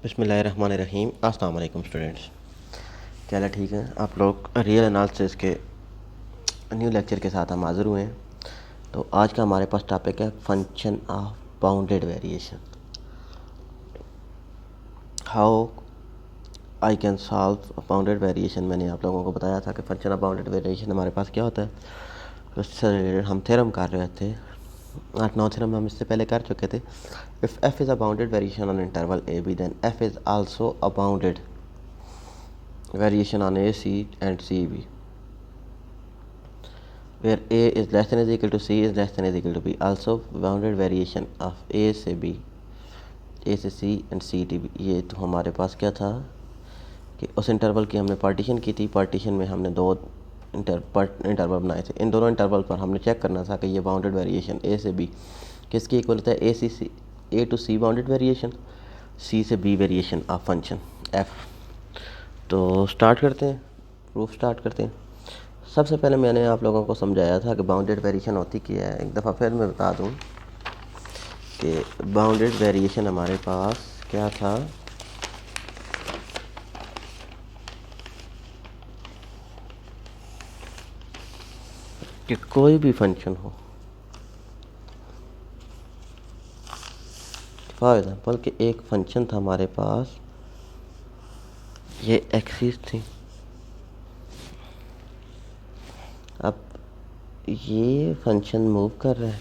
बिस्मिल्लाहिर्रहमानिर्रहीम। अस्सलाम वालेकुम स्टूडेंट्स, क्या हाल है? ठीक है आप लोग? रियल एनालिसिस के न्यू लेक्चर के साथ हम हाज़िर हुए हैं। तो आज का हमारे पास टॉपिक है function of bounded variation. How I can solve bounded variation. मैंने आप लोगों को बताया था कि फंक्शन ऑफ बाउंडेड वेरिएशन हमारे पास क्या होता है। तो इससे रिलेटेड हम थ्योरम कर रहे थे। 8-9 थ्योरम हम इससे पहले कर चुके थे। If F is a bounded variation on interval A B then F is also a bounded variation on A, C and C, B, where A is less than or equal to C is less than or equal to B. Also bounded variation of A से B, A से C and C to B। ये तो हमारे पास क्या था कि उस इंटरवल की हमने पार्टीशन की थी। पार्टीशन में हमने दो इंटरवल बनाए थे। इन दोनों इंटरवल पर हमने चेक करना था कि ये बाउंडेड वेरिएशन A से B किसकी इक्वल होता है। A to C bounded variation, C से B variation of function F। तो स्टार्ट करते हैं, प्रूफ स्टार्ट करते हैं। सबसे पहले मैंने आप लोगों को समझाया था कि बाउंडेड वेरिएशन होती क्या है। एक दफ़ा फिर मैं बता दूं कि बाउंडेड वेरिएशन हमारे पास क्या था कि कोई भी फंक्शन हो, फॉर एग्जाम्पल कि एक फंक्शन था हमारे पास, ये एक्सिस थी। अब ये फंक्शन मूव कर रहा है।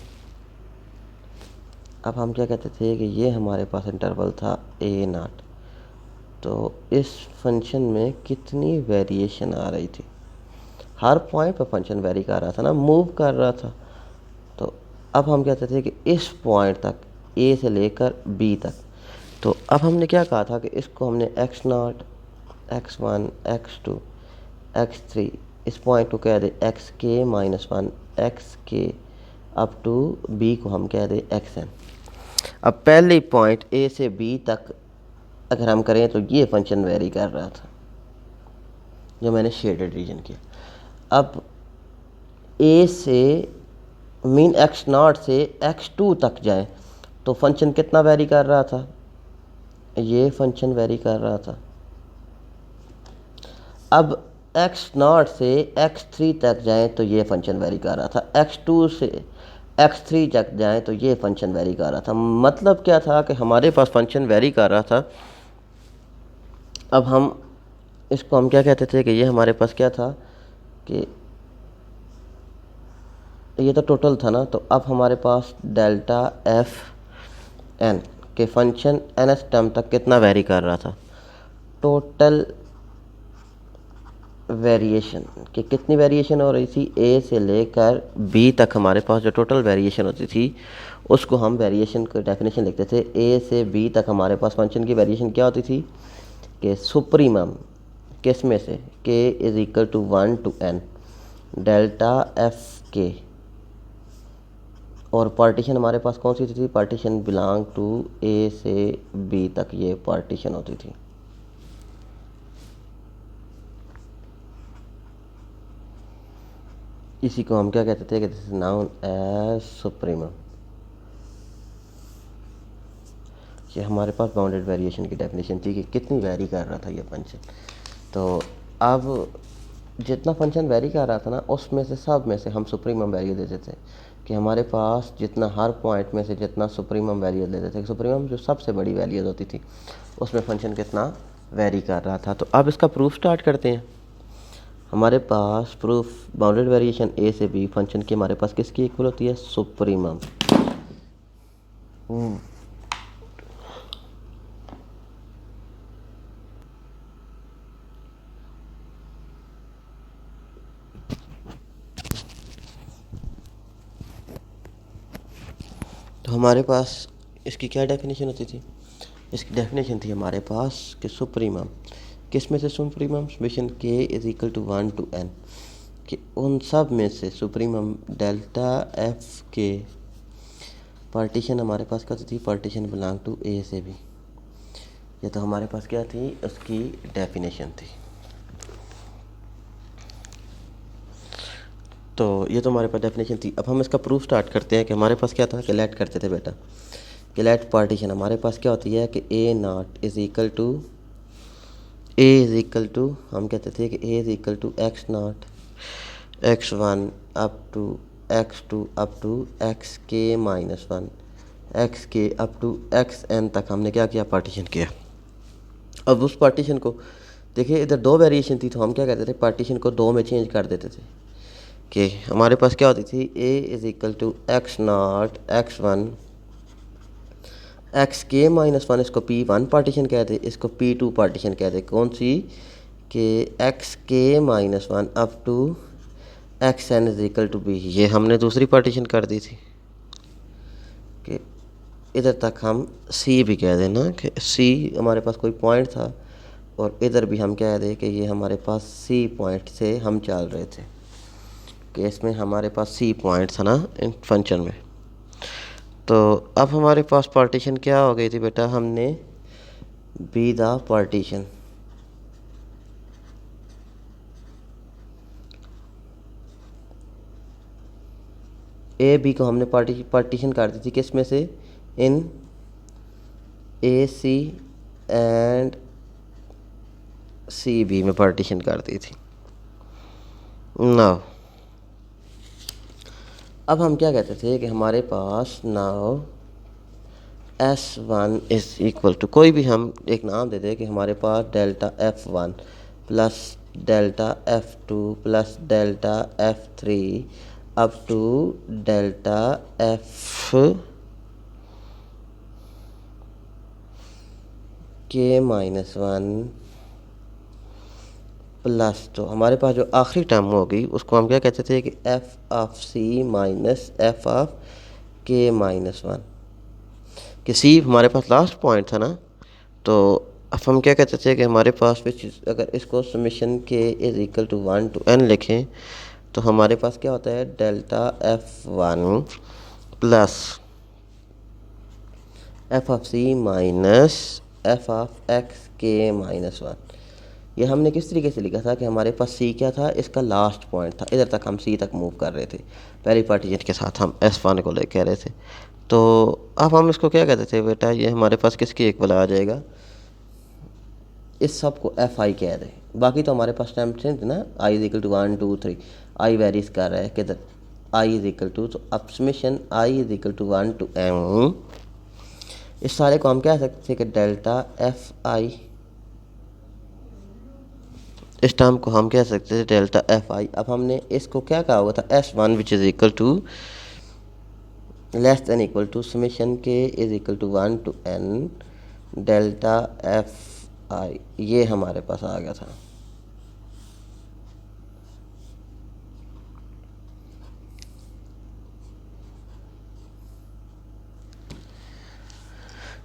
अब हम क्या कहते थे कि ये हमारे पास इंटरवल था ए नॉट। तो इस फंक्शन में कितनी वेरिएशन आ रही थी। हर पॉइंट पर फंक्शन वेरी कर रहा था ना, मूव कर रहा था। तो अब हम कहते थे कि इस पॉइंट तक ए से लेकर बी तक। तो अब हमने क्या कहा था कि इसको हमने X not, X one, X two, X three, इस पॉइंट को कह दे एक्स के माइनस वन, एक्स के अप टू बी को हम कह दे एक्स एन। अब पहले पॉइंट ए से बी तक अगर हम करें तो ये फंक्शन वेरी कर रहा था जो मैंने शेडेड रीजन किया। अब ए से मीन एक्स नॉट से एक्स टू तक जाए तो फंक्शन कितना वेरी कर रहा था। ये फंक्शन वेरी कर रहा था। अब एक्स नॉट से एक्स थ्री तक जाए तो ये फंक्शन वेरी कर रहा था। एक्स टू से एक्स थ्री तक जाए तो ये फंक्शन वेरी कर रहा था। मतलब क्या था कि हमारे पास फंक्शन वेरी कर रहा था। अब हम इसको हम क्या कहते थे कि ये हमारे पास क्या था कि ये तो टोटल था ना। तो अब हमारे पास डेल्टा एफ एन के फंक्शन एन एस टर्म तक कितना वेरी कर रहा था। टोटल वेरिएशन कि कितनी वेरिएशन हो रही थी ए से लेकर बी तक। हमारे पास जो टोटल वेरिएशन होती थी उसको हम वेरिएशन की डेफिनेशन लिखते थे। ए से बी तक हमारे पास फंक्शन की वेरिएशन क्या होती थी कि सुप्रीमम किस में से के is equal to 1 to n delta F के। और पार्टीशन हमारे पास कौन सी थी? पार्टीशन बिलोंग टू ए से बी तक ये पार्टीशन होती थी। इसी को हम क्या कहते थे कि this is known as supremum. ये हमारे पास बाउंडेड वेरिएशन की डेफिनेशन थी कि कितनी वेरी कर रहा था ये फंक्शन। तो अब जितना फंक्शन वेरी कर रहा था ना उसमें से सब में से हम सुप्रीमम वैल्यू देते थे कि हमारे पास जितना हर पॉइंट में से जितना सुप्रीमम वैल्यू देते थे। सुप्रीमम जो सबसे बड़ी वैल्यूज होती थी उसमें फंक्शन कितना वेरी कर रहा था। तो अब इसका प्रूफ स्टार्ट करते हैं। हमारे पास प्रूफ बाउंडेड वेरिएशन ए से बी फंक्शन की हमारे पास किसकी इक्वल होती है? सुप्रीमम। तो हमारे पास इसकी क्या डेफिनेशन होती थी? इसकी डेफिनेशन थी हमारे पास कि सुप्रीमम किस में से? Supremum summation K is equal to 1 to n कि उन सब में से सुप्रीमम डेल्टा एफ के पार्टीशन हमारे पास क्या थी? पार्टीशन बिलोंग टू ए से बी। ये तो हमारे पास क्या थी? उसकी डेफिनेशन थी। तो ये तो हमारे पास डेफिनेशन थी। अब हम इसका प्रूफ स्टार्ट करते हैं कि हमारे पास क्या था कि लेट करते थे बेटा कि लेट पार्टीशन हमारे पास क्या होती है कि A not is equal to हम कहते थे कि A is equal to X not x1 up to x2 up to X के माइनस वन, एक्स के अप टू एक्स एन तक हमने क्या किया, पार्टीशन किया। अब उस पार्टीशन को देखिए, इधर दो वेरिएशन थी तो हम क्या कहते थे, पार्टीशन को दो में चेंज कर देते थे कि हमारे पास क्या होती थी, A is equal to X not x1 X के माइनस वन, इसको P1 पार्टीशन कहते, इसको P2 पार्टीशन कहते। कौन सी, कि एक्स के minus one up to X N is equal to B, ये हमने दूसरी पार्टीशन कर दी थी कि इधर तक हम सी भी कह दें ना, कि सी हमारे पास कोई पॉइंट था और इधर भी हम कह दें कि ये हमारे पास सी पॉइंट से हम चल रहे थे, कि इसमें हमारे पास सी पॉइंट था ना इन फंक्शन में। तो अब हमारे पास पार्टीशन क्या हो गई थी बेटा, हमने B the partition, A B को हमने पार्टीशन कर दी थी किस में से, in A C and C B में पार्टीशन कर दी थी। नाउ अब हम क्या कहते थे कि हमारे पास now S1 is equal to, कोई भी हम एक नाम दे दें कि हमारे पास delta F1 plus delta F2 plus delta F3 up to delta F K minus one plus, तो हमारे पास जो आखिरी टर्म होगी उसको हम क्या कहते थे कि F of C minus F of K minus one, कि सी हमारे पास लास्ट पॉइंट था ना। तो अब हम क्या कहते थे कि हमारे पास अगर इसको summation K is equal to 1 to n लिखें तो हमारे पास क्या होता है, delta F1 plus F of C minus F of X के माइनस वन। ये हमने किस तरीके से लिखा था कि हमारे पास सी क्या था, इसका लास्ट पॉइंट था, इधर तक हम सी तक मूव कर रहे थे, पहली पार्टीशन के साथ हम S1 को ले कह रहे थे। तो अब हम इसको क्या कहते थे बेटा, ये हमारे पास किसकी इक्वल आ जाएगा, इस सब को एफ आई कह रहे, बाकी तो हमारे पास टाइम थे ना, I is equal to 1 2 3, I varies कर रहा है किधर, आई इज इक्वल टू, तो अब summation I is equal to 1 to m, इस सारे को हम कह सकते थे कि डेल्टा एफ आई, इस टर्म को हम कह सकते थे डेल्टा एफ आई। अब हमने इसको क्या कहा हुआ था, S1 which is equal to less than equal to summation K is equal to 1 to n delta F I, ये हमारे पास आ गया था।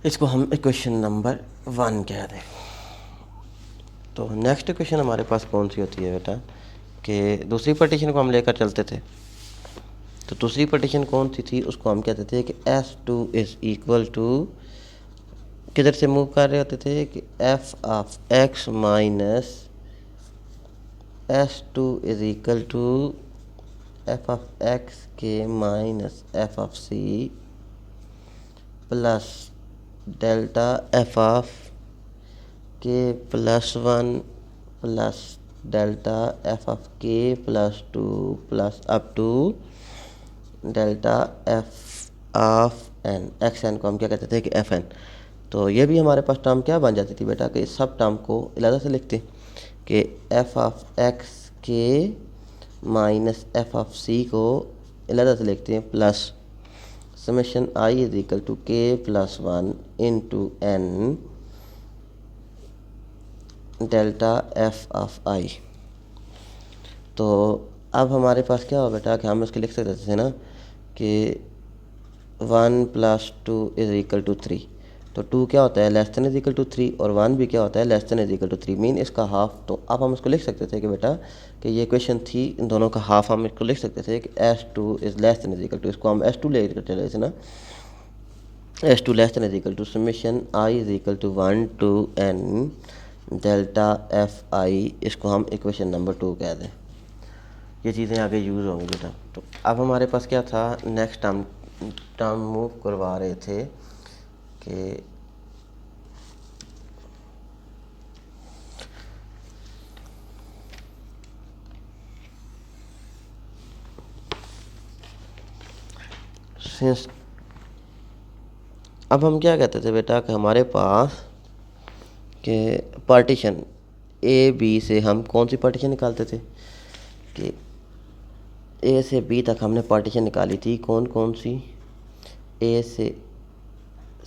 इसको हम इक्वेशन नंबर 1 कह दें। तो नेक्स्ट इक्वेशन हमारे पास कौन सी होती है बेटा, कि दूसरी पार्टीशन को हम लेकर चलते थे। तो दूसरी पार्टीशन कौन सी थी, उसको हम कहते थे कि S2 इज़ इक्वल टू, किधर से मूव कर रहे होते थे कि F of X minus S2 is equal to F of X के minus F of C plus delta F of K plus one plus delta F of K plus two plus up to delta F of N, X N को हम क्या कहते थे कि F N. तो ये भी हमारे पास टर्म क्या बन जाती थी बेटा, कि इस सब टर्म को अलग से लिखते कि एफ ऑफ एक्स के माइनस एफ ऑफ सी को अलग से लिखते हैं plus summation I is equal to K plus one in to N delta F of I. तो अब हमारे पास क्या हो बेटा, कि हम इसके लिख सकते थे ना कि 1 + 2 इज इक्वल टू 3। तो 2 क्या होता है, less than is equal to 3, और 1 भी क्या होता है, less than is equal to 3, mean इसका हाफ। तो अब हम इसको लिख सकते थे कि बेटा कि ये क्वेश्चन थी, इन दोनों का हाफ हम इसको लिख सकते थे कि S2 is less than is equal to, इसको हम S2 ले कर चले थे ना, S2 less than is equal to summation I is equal to 1 to n delta F I, इसको हम इक्वेशन नंबर 2 कह दें। ये चीज़ें आगे यूज़ होंगी बेटा। तो अब हमारे पास क्या था, नेक्स्ट टर्म मूव करवा रहे थे कि सिंस, अब हम क्या कहते थे बेटा कि हमारे पास के पार्टीशन ए बी से हम कौन सी पार्टीशन निकालते थे कि ए से बी तक हमने पार्टीशन निकाली थी कौन कौन सी, ए से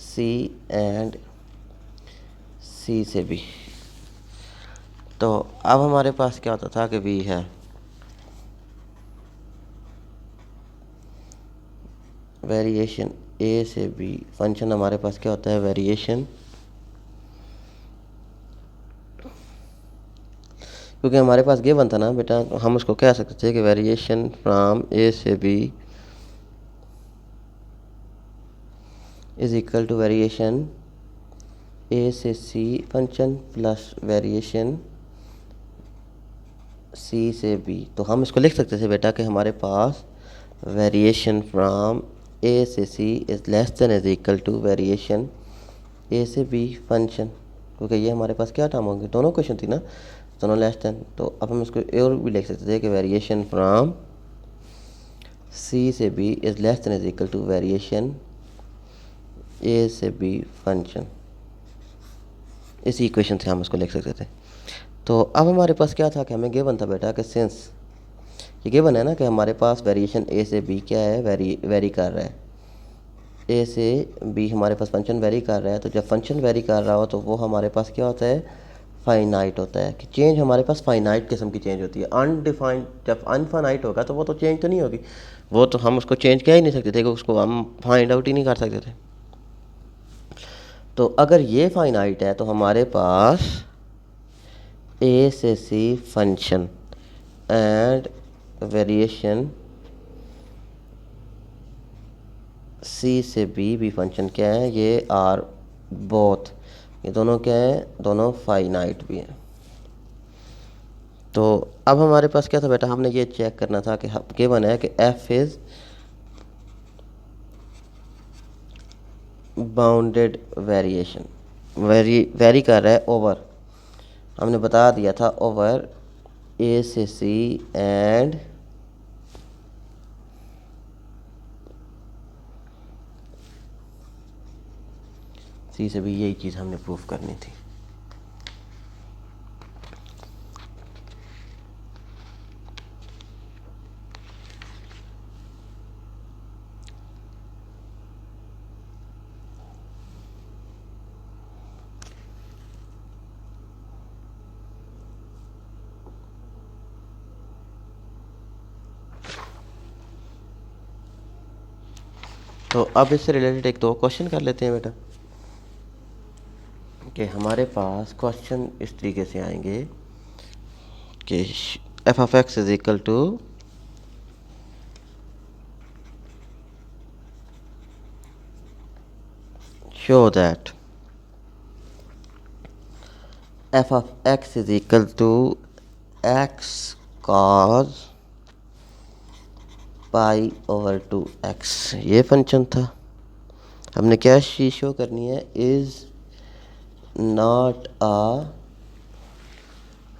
सी एंड सी से बी। तो अब हमारे पास क्या होता था कि बी है वेरिएशन ए से बी, फंक्शन हमारे पास क्या होता है वेरिएशन, क्योंकि हमारे पास गिवन था ना बेटा, तो हम उसको कह सकते थे कि वेरिएशन फ्रॉम ए से B is equal to variation A से C function plus variation C से बी। तो हम इसको लिख सकते थे बेटा कि हमारे पास वेरिएशन फ्रॉम ए से C is less than is equal to variation A से बी फंक्शन, क्योंकि ये हमारे पास क्या टर्म होंगे, दोनों क्वेश्चन थी ना, दोनों लेस देन। तो अब हम इसको और भी लिख सकते थे कि वेरिएशन फ्रॉम सी से B is less than is equal to variation A से बी फंक्शन। इसी इक्वेशन से हम इसको लिख सकते थे। तो अब हमारे पास क्या था कि हमें गिवन था बेटा कि सिंस ये गिवन है ना कि हमारे पास वेरिएशन ए से बी क्या है वेरी कर रहा है, ए से बी हमारे पास फंक्शन वेरी कर रहा है। तो जब फंक्शन वेरी कर रहा हो तो वो हमारे पास क्या होता है फाइनाइट होता है, कि चेंज हमारे पास फाइनाइट किस्म की चेंज होती है। अनडिफाइंड जब अनफाइनाइट होगा तो वो तो चेंज तो नहीं होगी, वो तो हम उसको चेंज क्या ही नहीं सकते थे, उसको हम फाइंड आउट ही नहीं कर सकते थे। तो अगर ये फाइनाइट है तो हमारे पास ए से C function and variation C से बी भी फंक्शन क्या है, ये आर बोथ, ये दोनों क्या है, दोनों फाइनाइट भी हैं। तो अब हमारे पास क्या था बेटा, हमने ये चेक करना था कि गिवन है कि F is bounded variation, very कर रहा है ओवर, हमने बता दिया था ओवर ए से सी एंड सी से भी, यही चीज़ हमने प्रूफ करनी थी। तो अब इससे रिलेटेड एक दो क्वेश्चन कर लेते हैं बेटा, कि हमारे पास क्वेश्चन इस तरीके से आएंगे कि F of X is equal to show that F of X is equal to X cos pi over 2x, ये फंक्शन था। हमने क्या चीज़ शो करनी है, इज़ नॉट आ,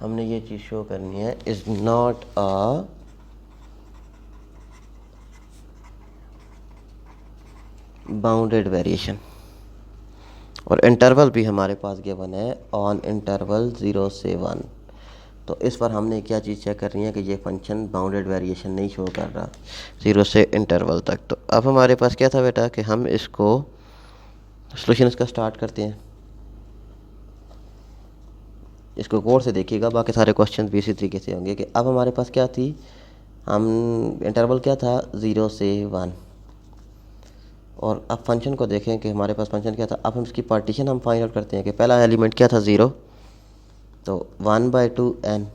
हमने ये चीज़ शो करनी है is not a bounded variation. और इंटरवल भी हमारे पास गिवन है ऑन इंटरवल 0 से 1। तो इस पर हमने क्या चीज़ चेक करनी है कि ये फंक्शन बाउंडेड वेरिएशन नहीं शो कर रहा 0 से इंटरवल तक। तो अब हमारे पास क्या था बेटा कि हम इसको सॉल्यूशन इसका स्टार्ट करते हैं। इसको गौर से देखिएगा, बाकी सारे क्वेश्चन भी इसी तरीके से होंगे। कि अब हमारे पास क्या थी, हम इंटरवल क्या था 0 से 1। और अब फंक्शन को देखें कि हमारे पास फंक्शन क्या था। अब हम इसकी पार्टीशन हम फाइंड आउट करते हैं कि पहला एलिमेंट क्या था 0, तो 1/2n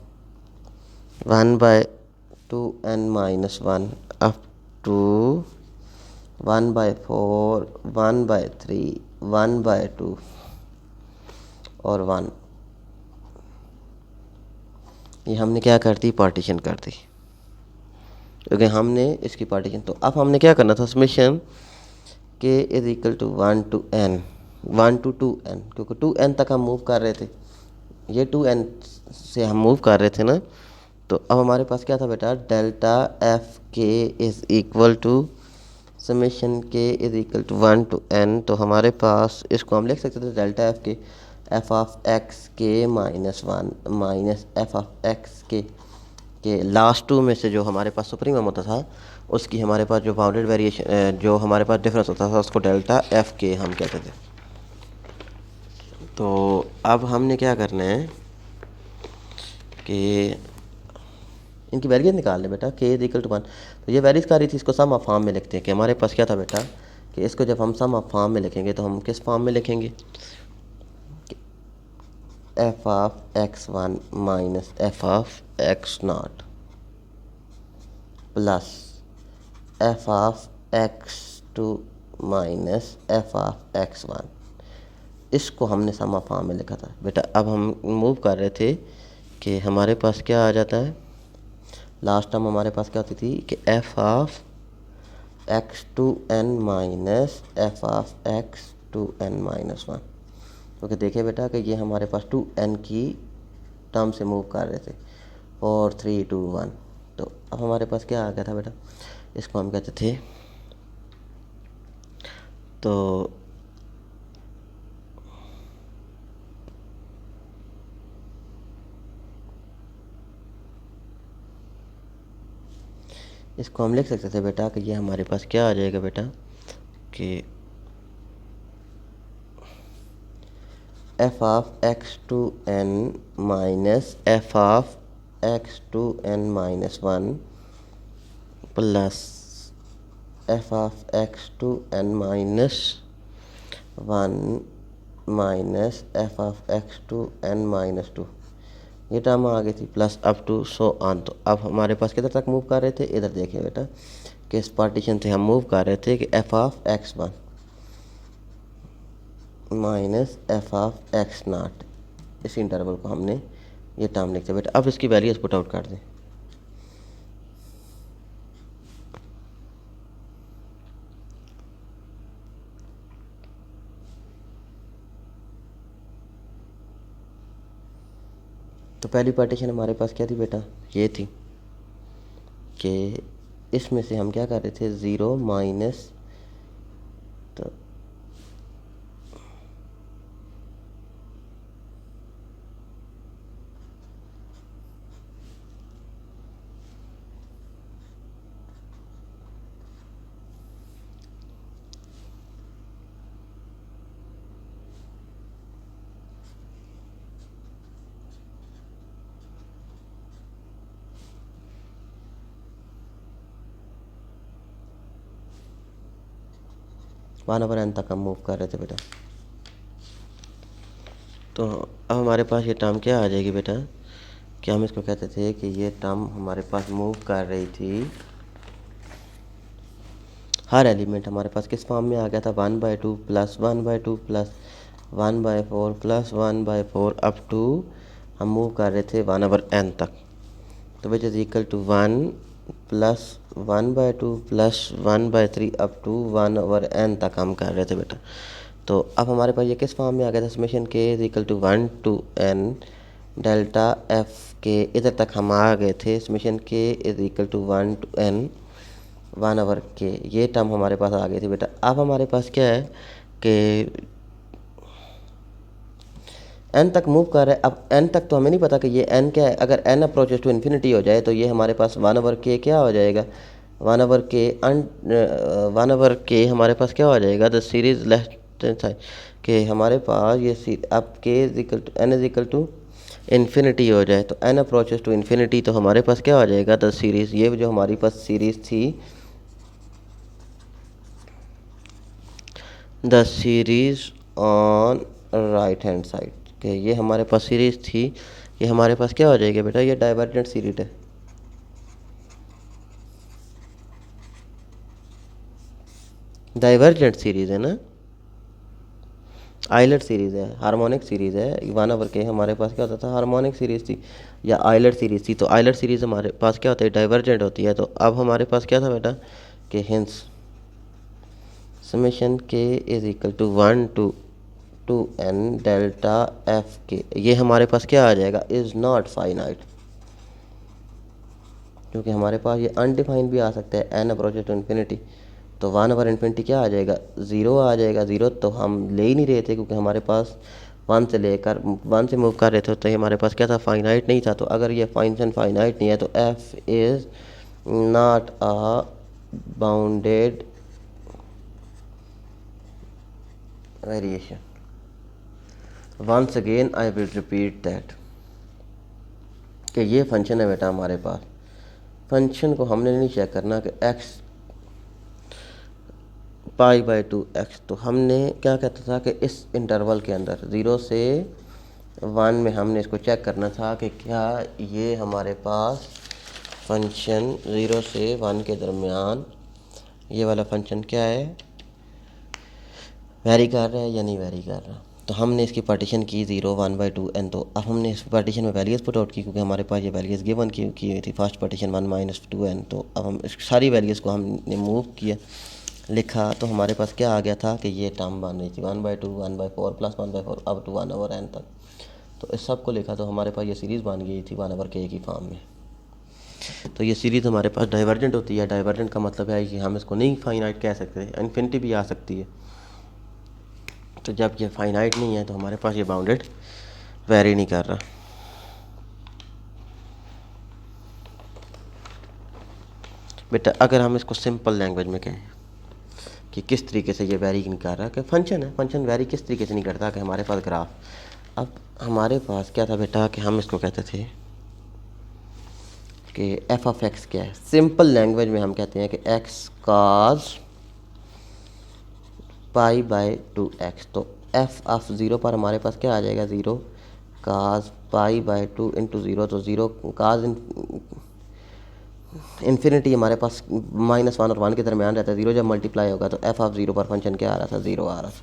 1/2n - 1 अप टू 1/4 1/3 1/2 और 1, ये हमने क्या कर दी, पार्टीशन कर दी, क्योंकि हमने इसकी पार्टीशन। तो अब हमने क्या करना था, summation k is equal to 1 to n, 1 to 2n, क्योंकि 2n तक हम मूव कर रहे थे, ये 2n से हम मूव कर रहे थे ना। तो अब हमारे पास क्या था बेटा, delta F K is equal to summation K is equal to 1 to n। तो हमारे पास इसको हम लिख सकते थे डेल्टा एफ के एफ ऑफ एक्स के -1 माइनस एफ ऑफ एक्स के लास्ट टू में से जो हमारे पास सुप्रीमम होता था उसकी हमारे पास जो बाउंडेड वेरिएशन, जो हमारे पास डिफरेंस होता था उसको डेल्टा एफ के हम कहते थे। तो अब हमने क्या करना है कि इनकी वैरियस निकाल लें बेटा, के इज इक्वल टू 1। तो ये वैरियस कर रही थी, इसको सम ऑफ फॉर्म में लिखते हैं कि हमारे पास क्या था बेटा कि इसको जब हम सम ऑफ फॉर्म में लिखेंगे तो हम किस फॉर्म में लिखेंगे, F of x1 minus F of x0 plus F of x2 minus F of x1। इसको हमने सम ऑफ फॉर्म में लिखा था बेटा। अब हम मूव कर रहे थे कि हमारे पास क्या आ जाता है, लास्ट टाइम हमारे पास क्या होती थी कि F of x2n minus F of x2n minus 1। क्योंकि देखिए बेटा कि ये हमारे पास 2n की टर्म से मूव कर रहे थे, 4 3 2 1। तो अब हमारे पास क्या आ गया था बेटा, इसको हम कहते थे, तो इसको हम लिख सकते थे बेटा कि ये हमारे पास क्या आ जाएगा बेटा कि F of x2n minus F of x2n minus 1 plus F of x2n minus 1 minus F of x2n minus 2। ये टर्म आ गई थी plus up to so on. तो अब हमारे पास किधर तक मूव कर रहे थे, इधर देखिए बेटा कि इस पार्टीशन से हम मूव कर रहे थे कि F of x1 minus F of x0, इस इंटरवल को हमने ये टर्म लिखते बेटा। अब इसकी वैल्यूज पुट आउट कर दें। तो पहली पार्टीशन हमारे पास क्या थी बेटा, ये थी कि इसमें से हम क्या कर रहे थे, 0 माइनस, तो वन ओवर एन तक हम मूव कर रहे थे बेटा। तो अब हमारे पास ये टर्म क्या आ जाएगी बेटा कि हम इसको कहते थे कि ये टर्म हमारे पास मूव कर रही थी, हर एलिमेंट हमारे पास किस फॉर्म में आ गया था, 1/2 plus 1/2 plus 1/4 plus 1/4 up to हम मूव कर रहे थे 1/n तक। तो which is equal to 1 plus 1/2 plus 1/3 up to 1/n तक हम कर रहे थे बेटा। तो अब हमारे पास ये किस फॉर्म में आ गया था, summation K is equal to 1 to n delta F K, इधर तक हम आ गए थे, summation K is equal to 1 to n 1/k। ये टर्म हमारे पास आ गई थी बेटा। अब हमारे पास क्या है कि n तक मूव कर रहा है। अब n तक तो हमें नहीं पता कि ये n क्या है। अगर n अप्रोचेस टू इन्फिनिटी हो जाए तो ये हमारे पास 1/k क्या हो जाएगा, 1/k हमारे पास क्या हो जाएगा, द सीरीज लेफ्ट साइड कि हमारे पास ये अब k is equal to n is equal to infinity हो जाए तो n अप्रोचेस टू इन्फिनिटी, तो हमारे पास क्या हो जाएगा, द सीरीज़, ये जो हमारी पास सीरीज़ थी, the series on right hand side, कि ये हमारे पास सीरीज़ थी, ये हमारे पास क्या हो जाएगी बेटा, ये डाइवर्जेंट सीरीज है, डाइवर्जेंट सीरीज़ है ना, आइलट सीरीज़ है, हार्मोनिक सीरीज़ है। 1/k हमारे पास क्या होता था, हार्मोनिक सीरीज़ थी या आइलट सीरीज़ थी। तो आइलट सीरीज़ हमारे पास क्या होता है, डाइवर्जेंट होती है। तो अब हमारे पास क्या था बेटा कि हिंस summation k is equal to 1 to to N delta F के, ये हमारे पास क्या आ जाएगा, इज़ नॉट फाइनाइट, क्योंकि हमारे पास ये अनडिफाइंड भी आ सकता है, एन अप्रोचेस टू इन्फिनिटी, तो 1/इन्फिनिटी क्या आ जाएगा, ज़ीरो आ जाएगा। ज़ीरो तो हम ले ही नहीं रहे थे, क्योंकि हमारे पास 1 से लेकर 1 से मूव कर रहे थे, तो ये हमारे पास क्या था, फाइनाइट नहीं था। तो अगर ये फंक्शन फाइनाइट नहीं है तो f is not a bounded variation. Once again I will repeat that कि ये फंक्शन है बेटा हमारे पास, फंक्शन को हमने नहीं चेक करना कि एक्स π/2 एक्स, तो हमने क्या कहता था कि इस इंटरवल के अंदर 0 से 1 में हमने इसको चेक करना था कि क्या ये हमारे पास फंक्शन 0 से 1 के दरमियान ये वाला फंक्शन क्या है, वेरी कर रहा है या नहीं वेरी कर रहा। तो हमने इसकी पार्टीशन की 0 1/2 एन, तो अब हमने इस पार्टीशन में वैल्यूज़ पुट आउट की, क्योंकि हमारे पास ये वैल्यूज़ गिवन की हुई थी फर्स्ट पार्टीशन 1 - 2 एन। तो अब हम इस सारी वैल्यूज़ को हमने मूव किया, लिखा, तो हमारे पास क्या आ गया था कि ये टर्म बन रही थी 1/2 1/4 + 1/4 अप टू 1/n तक। तो इस सब को लिखा तो हमारे पास ये सीरीज़ बन गई थी 1/k की फॉर्म में। तो ये सीरीज़ हमारे पास डाइवर्जेंट होती है। डाइवर्जेंट का मतलब है कि हम इसको नहीं फाइनाइट कह सकते, इन्फिनिटी भी आ सकती है। तो जब ये फाइनाइट नहीं है तो हमारे पास ये बाउंडेड वेरी नहीं कर रहा। बेटा अगर हम इसको सिंपल लैंग्वेज में कहें कि किस तरीके से ये वेरी नहीं कर रहा, कि फंक्शन है, फंक्शन वेरी किस तरीके से नहीं करता, कि हमारे पास ग्राफ, अब हमारे पास क्या था बेटा कि हम इसको कहते थे कि एफ ऑफ एक्स क्या है, सिंपल लैंग्वेज में हम कहते हैं कि एक्स कॉस π/2 एक्स। तो एफ ऑफ 0 पर हमारे पास क्या आ जाएगा, 0 cos π/2 इंटू 0, तो 0 cos इन्फिनिटी हमारे पास -1 और 1 के दरमियान रहता है। 0 जब मल्टीप्लाई होगा तो एफ ऑफ 0 पर फंक्शन क्या आ रहा था, 0 आ रहा था।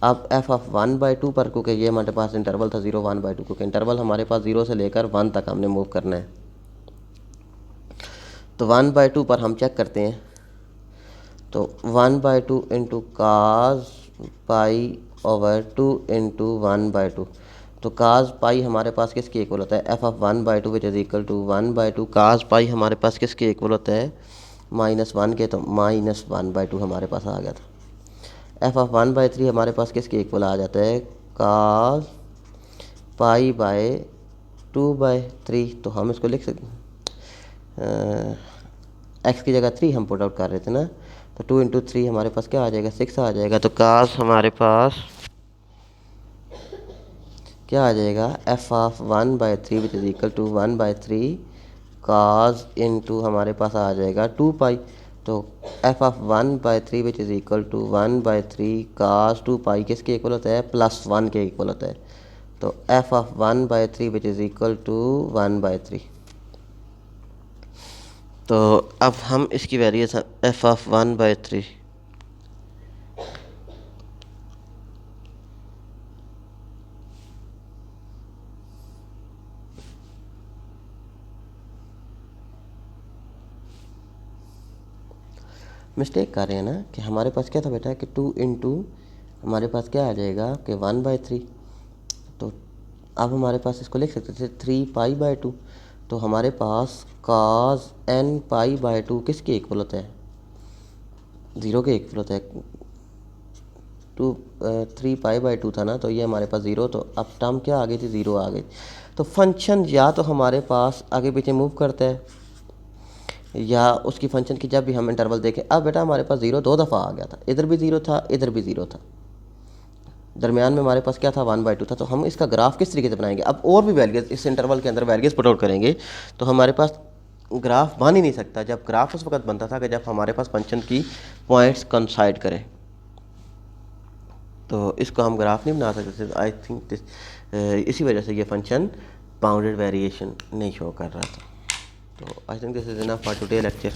अब एफ ऑफ 1/2 पर, क्योंकि ये हमारे पास इंटरवल था 0 1/2, क्योंकि इंटरवल हमारे पास 0 से लेकर 1 तक हमने मूव करना है, तो 1/2 पर हम चेक करते हैं, तो 1/2 इंटू cos π/2 इंटू 1/2, तो cos पाई हमारे पास किसके इक्वल होता है, f of 1/2 which is equal to 1/2 cos pi हमारे पास किसके इक्वल होता है, -1 के, तो -1/2 हमारे पास आ गया था। एफ ऑफ 1/3 हमारे पास किसके इक्वल आ जाता है, cos π/2/3, तो हम इसको लिख सकते हैं, एक्स की जगह 3 हम पुट आउट कर रहे थे ना, तो 2 इंटू 3 हमारे पास क्या आ जाएगा, 6 आ जाएगा। तो cos हमारे पास क्या आ जाएगा, f of 1/3 which is equal to 1/3 cos into हमारे पास आ जाएगा 2 पाई, तो f of 1/3 which is equal to 1/3 cos 2 pi किसके इक्वल होता है, +1 के इक्वल होता है। तो f of 1/3 which is equal to 1/3। तो अब हम इसकी वैल्यूज एफ ऑफ 1/3 मिस्टेक कर रहे हैं ना, कि हमारे पास क्या था बेटा कि 2 इंटू हमारे पास क्या आ जाएगा कि 1/3, तो अब हमारे पास इसको लिख सकते थे 3 π/2, तो हमारे पास cos n π/2 किसके इक्वल होता है, 0 के इक्वल होता है। 3 π/2 था ना, तो ये हमारे पास 0, तो अब टर्म क्या आ गई थी, 0 आ गई। तो फंक्शन या तो हमारे पास आगे पीछे मूव करता है, या उसकी फंक्शन की जब भी हम इंटरवल देखें, अब बेटा हमारे पास 0 2 दफ़ा आ गया था, इधर भी 0 था, इधर भी 0 था, दरमियान में हमारे पास क्या था, 1/2 था। तो हम इसका ग्राफ किस तरीके से बनाएंगे, अब और भी वैल्यूज इस इंटरवल के अंदर वैल्यूज पुट आउट करेंगे, तो हमारे पास ग्राफ बन ही नहीं सकता। जब ग्राफ उस वक्त बनता था कि जब हमारे पास फंक्शन की पॉइंट्स कंसाइड करें, तो इसको हम ग्राफ नहीं बना सकते। आई थिंक दिस, इसी वजह से ये फंक्शन बाउंडेड वेरिएशन नहीं शो कर रहा था। तो I think this is enough for today lecture.